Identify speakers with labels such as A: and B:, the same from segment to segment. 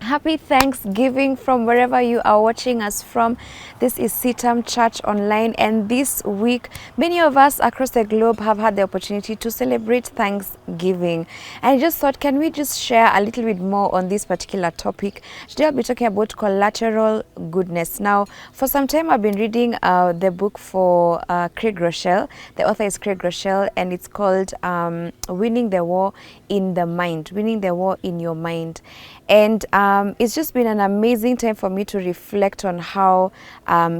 A: Happy Thanksgiving from wherever you are watching us from. This is CITAM Church Online, and this week many of us across the globe have had the opportunity to celebrate Thanksgiving. And I just thought, can we just share a little bit more on this particular topic? Today I'll be talking about collateral goodness. Now, for some time I've been reading the book for Craig Rochelle. The author is Craig Rochelle, and it's called Winning the War in the Mind, Winning the War in Your Mind. And it's just been an amazing time for me to reflect on how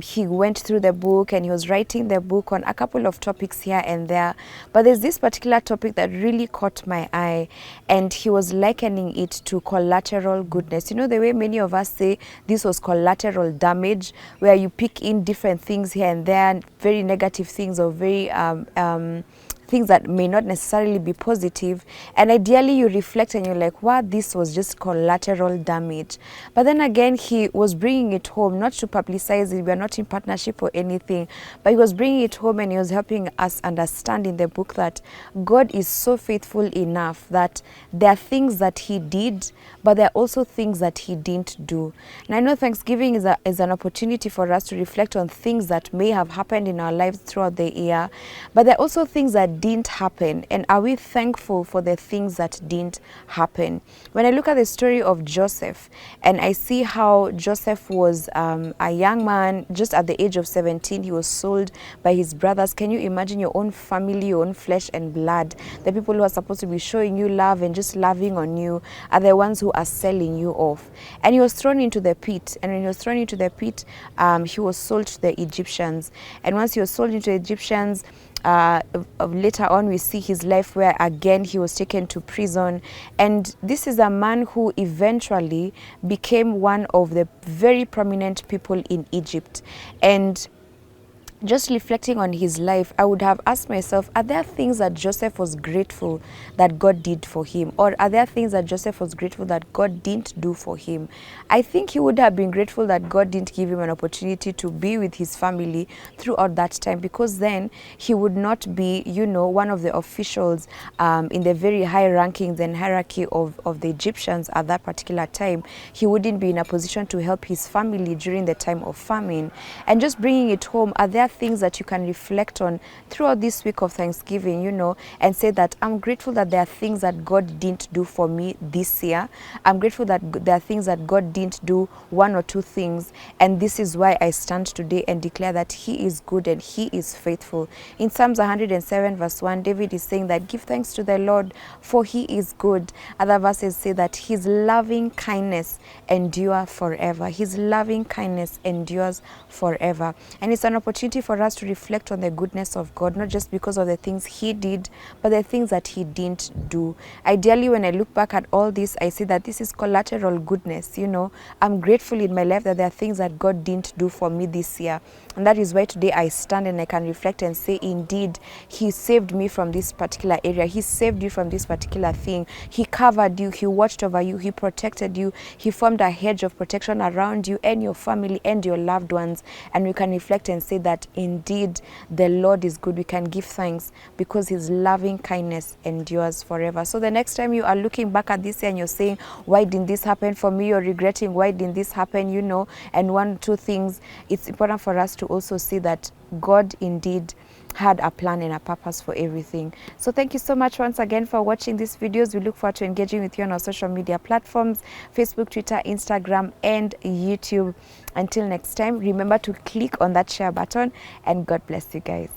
A: he went through the book, and he was writing the book on a couple of topics here and there. But there's this particular topic that really caught my eye, and he was likening it to collateral goodness. You know, the way many of us say this was collateral damage, where you pick in different things here and there, very negative things or very things that may not necessarily be positive, and ideally you reflect and you're like, wow, this was just collateral damage. But then again, he was bringing it home, not to publicize it, we are not in partnership or anything, but he was bringing it home, and he was helping us understand in the book that God is so faithful enough that there are things that he did, but there are also things that he didn't do. And I know Thanksgiving is an opportunity for us to reflect on things that may have happened in our lives throughout the year, but there are also things that didn't happen, and are we thankful for the things that didn't happen? When I look at the story of Joseph, and I see how Joseph was a young man, just at the age of 17 he was sold by his brothers. Can you imagine your own family, your own flesh and blood, the people who are supposed to be showing you love and just loving on you, are the ones who are selling you off? And he was thrown into the pit, and when he was thrown into the pit, he was sold to the Egyptians. And once he was sold into the Egyptians, later on we see his life, where again he was taken to prison. And this is a man who eventually became one of the very prominent people in Egypt. And just reflecting on his life, I would have asked myself, are there things that Joseph was grateful that God did for him? Or are there things that Joseph was grateful that God didn't do for him? I think he would have been grateful that God didn't give him an opportunity to be with his family throughout that time, because then he would not be, you know, one of the officials in the very high rankings and hierarchy of the Egyptians at that particular time. He wouldn't be in a position to help his family during the time of famine. And just bringing it home, are there things that you can reflect on throughout this week of Thanksgiving, you know, and say that I'm grateful that there are things that God didn't do for me this year. I'm grateful that there are things that God didn't do, one or two things, and this is why I stand today and declare that he is good and he is faithful. In Psalms 107 verse 1, David is saying that give thanks to the Lord, for he is good. Other verses say that his loving kindness endure forever. His loving kindness endures forever. And it's an opportunity for us to reflect on the goodness of God, not just because of the things he did, but the things that he didn't do. Ideally, when I look back at all this, I see that this is collateral goodness. You know, I'm grateful in my life that there are things that God didn't do for me this year. And that is why today I stand and I can reflect and say, indeed, he saved me from this particular area. He saved you from this particular thing. He covered you. He watched over you. He protected you. He formed a hedge of protection around you and your family and your loved ones. And we can reflect and say that indeed the Lord is good. We can give thanks because his loving kindness endures forever. So the next time you are looking back at this year and you're saying, why didn't this happen for me? You're regretting, why didn't this happen? You know, and one, two things, it's important for us to also see that God indeed had a plan and a purpose for everything. So thank you so much once again for watching these videos. We look forward to engaging with you on our social media platforms, Facebook, Twitter, Instagram, and YouTube. Until next time, remember to click on that share button, and God bless you guys.